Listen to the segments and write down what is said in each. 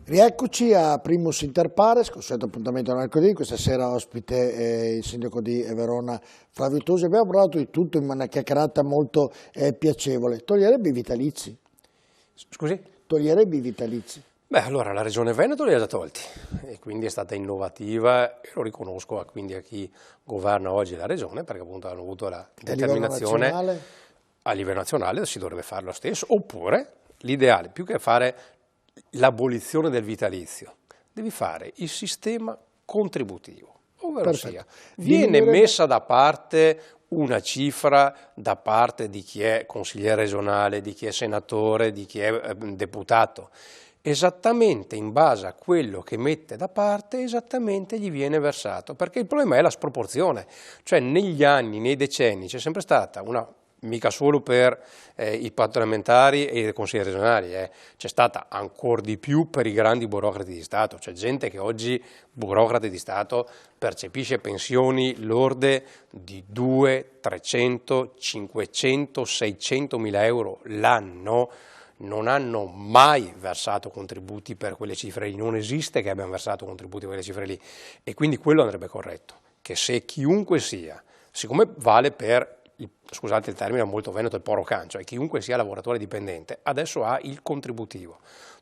Rieccoci a Primus Inter Pares, consueto appuntamento al mercoledì. Questa sera ospite il sindaco di Verona Flavio Tosi. Abbiamo parlato di tutto in una chiacchierata molto piacevole. Toglierebbe i vitalizi? Scusi? Toglierebbe i vitalizi? Beh, allora la Regione Veneto li ha già tolti e quindi è stata innovativa e lo riconosco quindi a chi governa oggi la Regione, perché appunto hanno avuto la determinazione a livello nazionale si dovrebbe fare lo stesso, oppure l'ideale, più che fare l'abolizione del vitalizio, devi fare il sistema contributivo, ovvero sia, viene messa da parte una cifra da parte di chi è consigliere regionale, di chi è senatore, di chi è deputato, esattamente in base a quello che mette da parte, esattamente gli viene versato, perché il problema è la sproporzione, cioè negli anni, nei decenni c'è sempre stata una, mica solo per i parlamentari e i consiglieri regionali, c'è stata ancora di più per i grandi burocrati di Stato, c'è gente che oggi, burocrati di Stato, percepisce pensioni lorde di 200, 300, 500, 600 mila euro l'anno, non hanno mai versato contributi per quelle cifre lì, non esiste che abbiano versato contributi per quelle cifre lì e quindi quello andrebbe corretto, che se chiunque sia, siccome vale per, scusate il termine molto veneto, il poro can, cioè chiunque sia lavoratore dipendente, adesso ha il contributivo,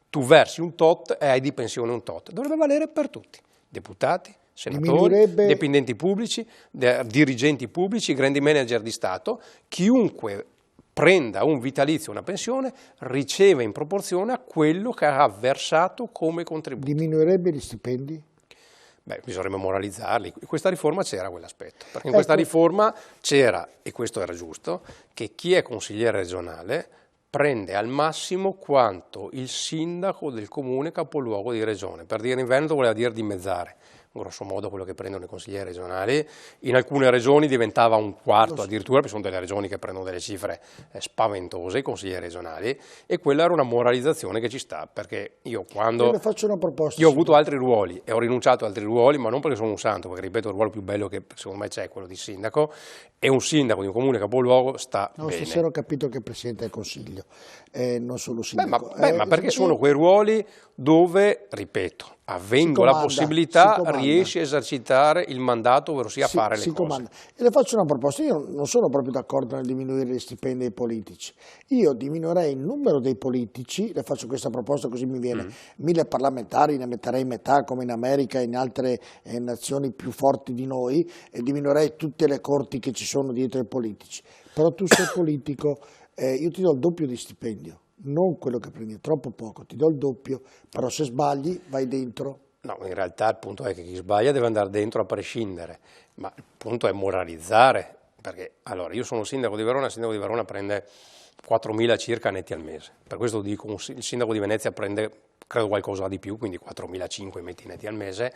tu versi un tot e hai di pensione un tot, dovrebbe valere per tutti, deputati, senatori, dipendenti pubblici, dirigenti pubblici, grandi manager di Stato, chiunque prenda un vitalizio, una pensione, riceve in proporzione a quello che ha versato come contributo. Diminuirebbe gli stipendi? Beh, bisognerebbe moralizzarli. In questa riforma c'era quell'aspetto, perché in questa riforma c'era, e questo era giusto, che chi è consigliere regionale prende al massimo quanto il sindaco del comune capoluogo di regione. Per dire in Veneto voleva dire dimezzare, grosso modo quello che prendono i consiglieri regionali. In alcune regioni diventava un quarto addirittura, perché sono delle regioni che prendono delle cifre spaventose, i consiglieri regionali, e quella era una moralizzazione che ci sta, perché io quando... le faccio una proposta. Io ho avuto altri ruoli e ho rinunciato ad altri ruoli, ma non perché sono un santo, perché ripeto il ruolo più bello che secondo me c'è è quello di sindaco, e un sindaco di un comune capoluogo sta bene. Stasera ho capito che è Presidente del Consiglio, non solo sindaco. Ma perché sono quei ruoli dove, ripeto, avendo la possibilità riesci a esercitare il mandato, ovvero sia fare le cose. E le faccio una proposta, io non sono proprio d'accordo nel diminuire gli stipendi dei politici, io diminuirei il numero dei politici, le faccio questa proposta così mi viene 1000 parlamentari, ne metterei metà come in America e in altre nazioni più forti di noi e diminuirei tutte le corti che ci sono dietro ai politici, però tu sei politico, io ti do il doppio di stipendio. Non quello che prendi, è troppo poco, ti do il doppio, però se sbagli vai dentro. No, in realtà il punto è che chi sbaglia deve andare dentro a prescindere, ma il punto è moralizzare, perché allora io sono sindaco di Verona prende 4.000 circa netti al mese, per questo dico il sindaco di Venezia prende credo qualcosa di più, quindi 4.500 metti netti al mese,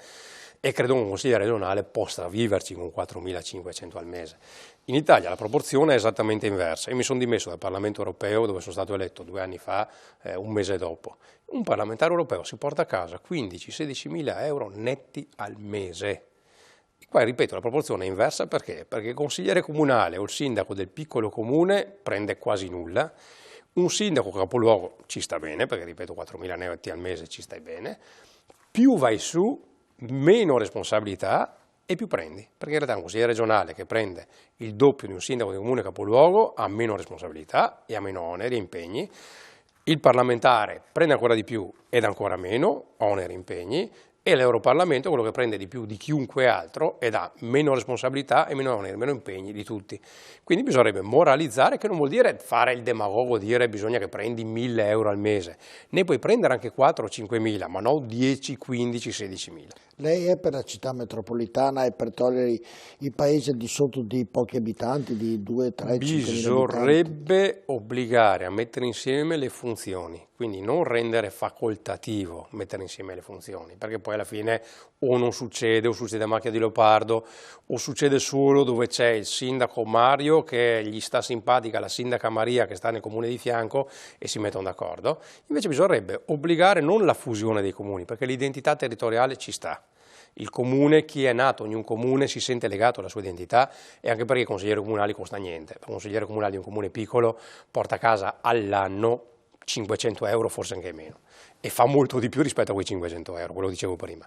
e credo che un consigliere regionale possa viverci con 4.500 al mese. In Italia la proporzione è esattamente inversa. Io mi sono dimesso dal Parlamento europeo, dove sono stato eletto 2 anni fa, un mese dopo. Un parlamentare europeo si porta a casa 15-16 mila euro netti al mese. E qua, ripeto, la proporzione è inversa perché? Perché il consigliere comunale o il sindaco del piccolo comune prende quasi nulla, un sindaco capoluogo ci sta bene, perché ripeto 4.000 netti al mese ci stai bene, più vai su, meno responsabilità e più prendi, perché in realtà un consigliere regionale che prende il doppio di un sindaco di comune capoluogo ha meno responsabilità e ha meno oneri e impegni, il parlamentare prende ancora di più ed ancora meno oneri e impegni, e l'Europarlamento è quello che prende di più di chiunque altro ed ha meno responsabilità e meno oneri, meno impegni di tutti. Quindi bisognerebbe moralizzare, che non vuol dire fare il demagogo, dire bisogna che prendi 1.000 euro al mese, ne puoi prendere anche 4 o 5.000, ma non 10, 15, 16.000. Lei è per la città metropolitana e per togliere i paesi al di sotto di pochi abitanti, di 2, 3, 5.000 abitanti? Bisognerebbe obbligare a mettere insieme le funzioni, quindi non rendere facoltativo mettere insieme le funzioni, perché poi alla fine o non succede, o succede a macchia di leopardo, o succede solo dove c'è il sindaco Mario che gli sta simpatica la sindaca Maria che sta nel comune di fianco e si mettono d'accordo. Invece bisognerebbe obbligare non la fusione dei comuni, perché l'identità territoriale ci sta. Il comune, chi è nato in un comune si sente legato alla sua identità, e anche perché i consiglieri comunali costa niente. Un consigliere comunale di un comune piccolo porta a casa all'anno 500 euro, forse anche meno. e fa molto di più rispetto a quei 500 euro, quello dicevo prima.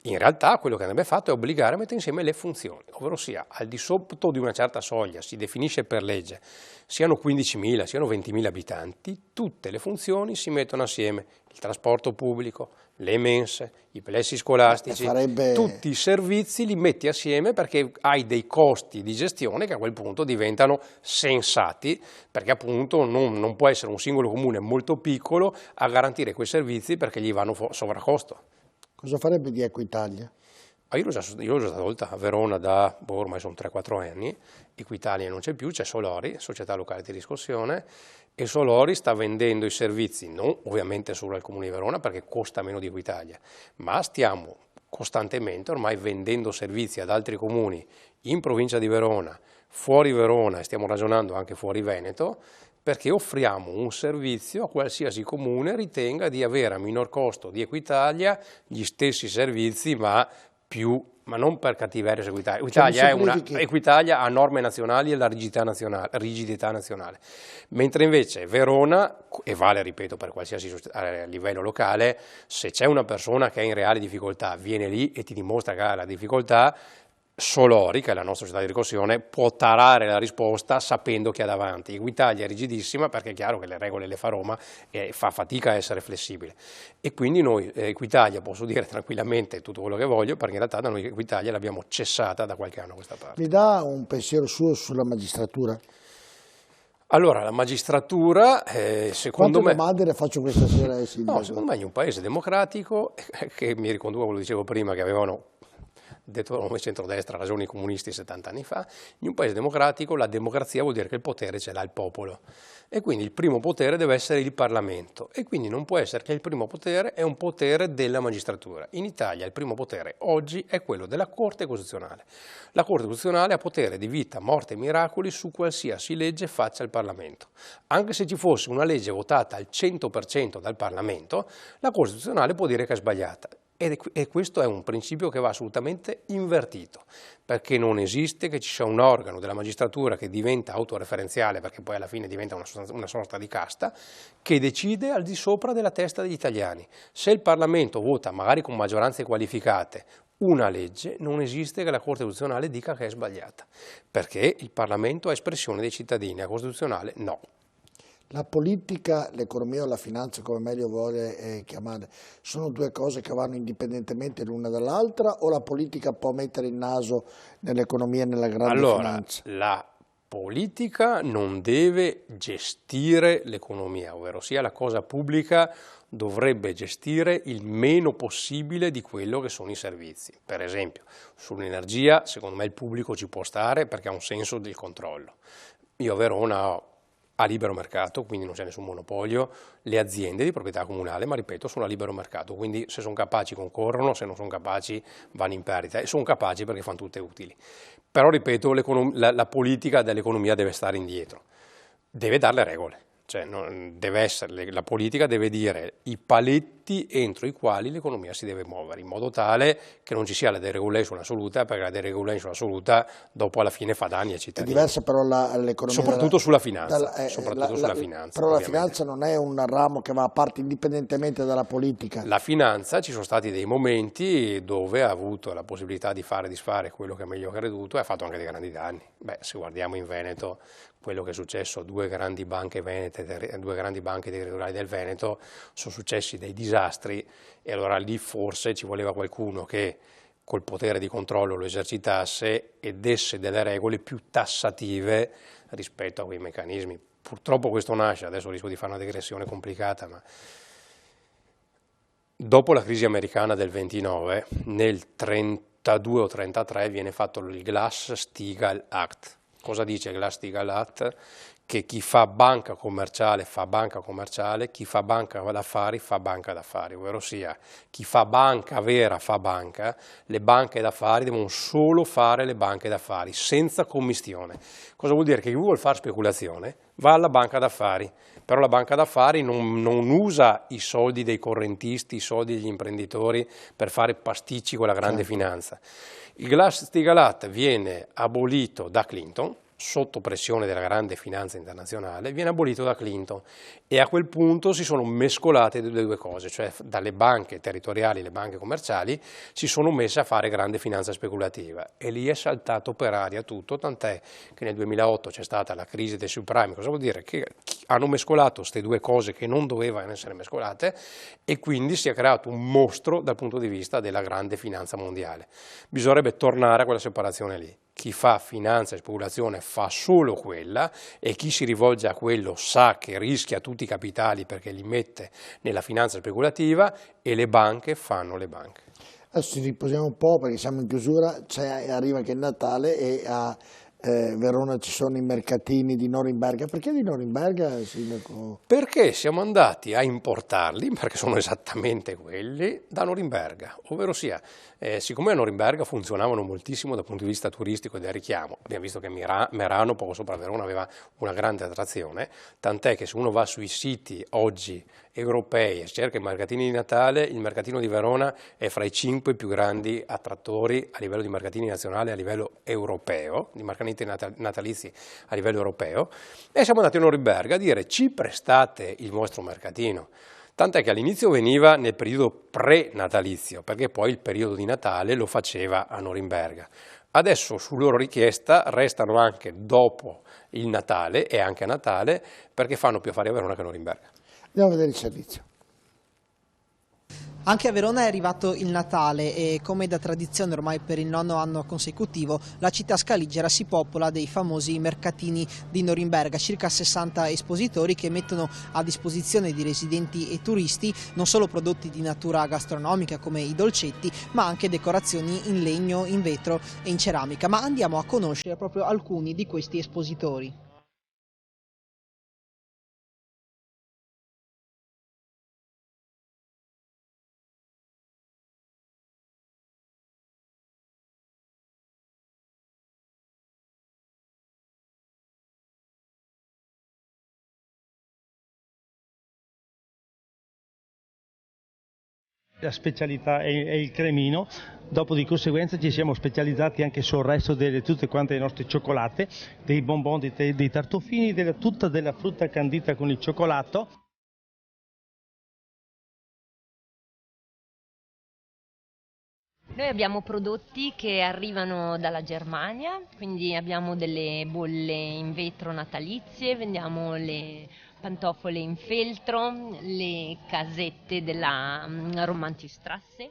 In realtà quello che andrebbe fatto è obbligare a mettere insieme le funzioni, ovvero sia al di sotto di una certa soglia, si definisce per legge, siano 15.000, siano 20.000 abitanti, tutte le funzioni si mettono assieme, il trasporto pubblico, le mense, i plessi scolastici, tutti i servizi li metti assieme perché hai dei costi di gestione che a quel punto diventano sensati, perché appunto non può essere un singolo comune molto piccolo a garantire quei servizi perché gli vanno sovracosto. Cosa farebbe di Equitalia? Io l'ho già tolta a Verona da, ormai sono 3-4 anni, Equitalia non c'è più, c'è Solori, Società Locale di Riscossione, e Solori sta vendendo i servizi, non ovviamente solo al Comune di Verona perché costa meno di Equitalia, ma stiamo costantemente ormai vendendo servizi ad altri comuni in provincia di Verona, fuori Verona e stiamo ragionando anche fuori Veneto, perché offriamo un servizio a qualsiasi comune ritenga di avere a minor costo di Equitalia gli stessi servizi ma non per cattiveria su Equitalia ha norme nazionali e la rigidità nazionale, mentre invece Verona, e vale ripeto per qualsiasi a livello locale, se c'è una persona che è in reale difficoltà viene lì e ti dimostra che ha la difficoltà, Solori, che è la nostra società di riscossione, può tarare la risposta sapendo che ha davanti. Equitalia è rigidissima perché è chiaro che le regole le fa Roma e fa fatica a essere flessibile. E quindi noi Equitalia, posso dire tranquillamente tutto quello che voglio, perché in realtà da noi Equitalia l'abbiamo cessata da qualche anno a questa parte. Mi dà un pensiero suo sulla magistratura? Allora, la magistratura, secondo me... Quante domande le faccio questa sera ai sindaco? No, secondo me in un paese democratico, che mi riconduco a quello che dicevo prima, che avevano detto come centrodestra, ragioni comunisti 70 anni fa, in un paese democratico la democrazia vuol dire che il potere ce l'ha il popolo e quindi il primo potere deve essere il Parlamento e quindi non può essere che il primo potere è un potere della magistratura. In Italia il primo potere oggi è quello della Corte Costituzionale. La Corte Costituzionale ha potere di vita, morte e miracoli su qualsiasi legge faccia il Parlamento. Anche se ci fosse una legge votata al 100% dal Parlamento, la Corte Costituzionale può dire che è sbagliata. E questo è un principio che va assolutamente invertito, perché non esiste che ci sia un organo della magistratura che diventa autoreferenziale, perché poi alla fine diventa una sorta di casta, che decide al di sopra della testa degli italiani. Se il Parlamento vota, magari con maggioranze qualificate, una legge, non esiste che la Corte Costituzionale dica che è sbagliata, perché il Parlamento è espressione dei cittadini, la Costituzionale no. La politica, l'economia o la finanza, come meglio vuole chiamare, sono due cose che vanno indipendentemente l'una dall'altra o la politica può mettere il naso nell'economia e nella grande finanza? La politica non deve gestire l'economia, ovvero sia la cosa pubblica dovrebbe gestire il meno possibile di quello che sono i servizi. Per esempio, sull'energia, secondo me il pubblico ci può stare perché ha un senso del controllo. Io a Verona ho a libero mercato, quindi non c'è nessun monopolio, le aziende di proprietà comunale, ma ripeto, sono a libero mercato, quindi se sono capaci concorrono, se non sono capaci vanno in perdita e sono capaci perché fanno tutte utili. Però ripeto, la politica dell'economia deve stare indietro, deve dare le regole. Cioè, la politica deve dire i paletti entro i quali l'economia si deve muovere, in modo tale che non ci sia la deregulation assoluta, perché la deregulation assoluta dopo alla fine fa danni ai cittadini. È diversa però l'economia. Soprattutto sulla finanza. Sulla finanza. Però ovviamente. La finanza non è un ramo che va a parte indipendentemente dalla politica. La finanza, ci sono stati dei momenti dove ha avuto la possibilità di fare e disfare quello che ha meglio creduto e ha fatto anche dei grandi danni. Beh, se guardiamo in Veneto quello che è successo a due grandi banche territoriali del Veneto, sono successi dei disastri e allora lì forse ci voleva qualcuno che col potere di controllo lo esercitasse e desse delle regole più tassative rispetto a quei meccanismi. Purtroppo questo nasce, adesso rischio di fare una digressione complicata, ma dopo la crisi americana del 29, nel 32 o 33 viene fatto il Glass-Steagall Act. Cosa dice il Glass-Steagall Act? Che chi fa banca commerciale, chi fa banca d'affari, fa banca d'affari, ovvero sia chi fa banca vera fa banca, le banche d'affari devono solo fare le banche d'affari, senza commistione. Cosa vuol dire? Che chi vuole fare speculazione va alla banca d'affari, però la banca d'affari non usa i soldi dei correntisti, i soldi degli imprenditori per fare pasticci con la grande finanza. Il Glass-Steagall Act viene abolito da Clinton, sotto pressione della grande finanza internazionale, viene abolito da Clinton e a quel punto si sono mescolate le due cose, cioè dalle banche territoriali, le banche commerciali si sono messe a fare grande finanza speculativa e lì è saltato per aria tutto, tant'è che nel 2008 c'è stata la crisi dei subprime. Cosa vuol dire? Che hanno mescolato queste due cose che non dovevano essere mescolate e quindi si è creato un mostro dal punto di vista della grande finanza mondiale. Bisognerebbe tornare a quella separazione lì. Chi fa finanza e speculazione fa solo quella e chi si rivolge a quello sa che rischia tutti i capitali perché li mette nella finanza speculativa e le banche fanno le banche. Adesso ci riposiamo un po' perché siamo in chiusura, arriva anche il Natale e a Verona ci sono i mercatini di Norimberga. Perché di Norimberga, sindaco? Perché siamo andati a importarli, perché sono esattamente quelli, da Norimberga, ovvero sia, siccome a Norimberga funzionavano moltissimo dal punto di vista turistico e del richiamo, abbiamo visto che Merano, poco sopra Verona, aveva una grande attrazione, tant'è che se uno va sui siti oggi europei e cerca i mercatini di Natale, il mercatino di Verona è fra i 5 più grandi attrattori a livello di mercatini nazionali a livello europeo, di mercatini natalizi a livello europeo, e siamo andati a Norimberga a dire ci prestate il vostro mercatino. Tant'è che all'inizio veniva nel periodo pre-natalizio, perché poi il periodo di Natale lo faceva a Norimberga. Adesso su loro richiesta restano anche dopo il Natale e anche a Natale perché fanno più affari a Verona che a Norimberga. Andiamo a vedere il servizio. Anche a Verona è arrivato il Natale e, come da tradizione ormai per il 9º anno consecutivo, la città scaligera si popola dei famosi mercatini di Norimberga, circa 60 espositori che mettono a disposizione di residenti e turisti non solo prodotti di natura gastronomica come i dolcetti, ma anche decorazioni in legno, in vetro e in ceramica. Ma andiamo a conoscere proprio alcuni di questi espositori. La specialità è il cremino, dopo di conseguenza ci siamo specializzati anche sul resto di tutte quante le nostre cioccolate, dei bonbon, dei tartufini, tutta della frutta candita con il cioccolato. Noi abbiamo prodotti che arrivano dalla Germania, quindi abbiamo delle bolle in vetro natalizie, vendiamo le pantofole in feltro, le casette della Romantistrasse.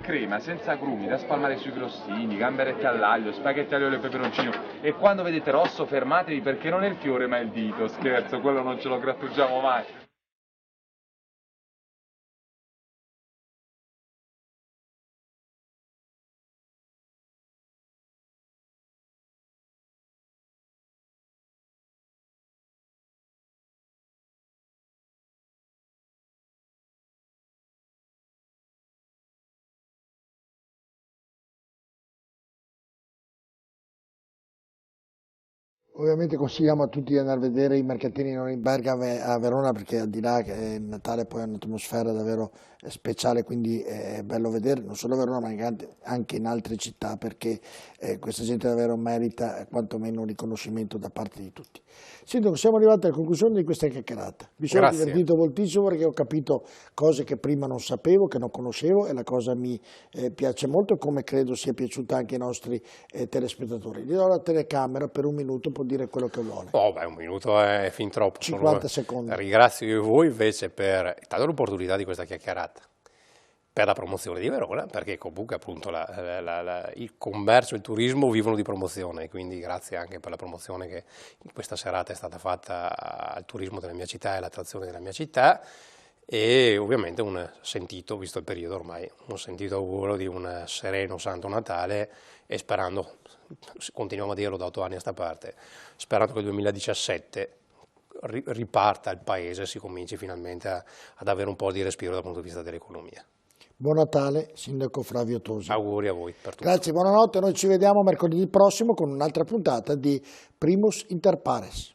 Crema senza agrumi da spalmare sui crostini, gamberetti all'aglio, spaghetti all'olio e peperoncino. E quando vedete rosso fermatevi perché non è il fiore ma è il dito. Scherzo, quello non ce lo grattugiamo mai. Ovviamente consigliamo a tutti di andare a vedere i mercatini di Norimberga a Verona perché al di là che il Natale poi è un'atmosfera davvero speciale, quindi è bello vedere non solo a Verona ma anche in altre città perché questa gente davvero merita quantomeno un riconoscimento da parte di tutti. Sindaco, siamo arrivati alla conclusione di questa chiacchierata. Mi sono divertito moltissimo perché ho capito cose che prima non sapevo, che non conoscevo e la cosa mi piace molto come credo sia piaciuta anche ai nostri telespettatori. Gli do la telecamera per un minuto, può dire quello che vuole. Oh, beh, un minuto è fin troppo. 50 secondi. Ringrazio io voi invece per l'opportunità di questa chiacchierata, per la promozione di Verona, perché comunque appunto il commercio e il turismo vivono di promozione, quindi grazie anche per la promozione che in questa serata è stata fatta al turismo della mia città e all'attrazione della mia città e ovviamente un sentito, visto il periodo ormai, un sentito augurio di un sereno Santo Natale e sperando, continuiamo a dirlo da 8 anni a sta parte, sperando che il 2017 riparta il Paese e si cominci finalmente ad avere un po' di respiro dal punto di vista dell'economia. Buon Natale, Sindaco Flavio Tosi. Auguri a voi per tutto. Grazie, buonanotte, noi ci vediamo mercoledì prossimo con un'altra puntata di Primus Inter Pares.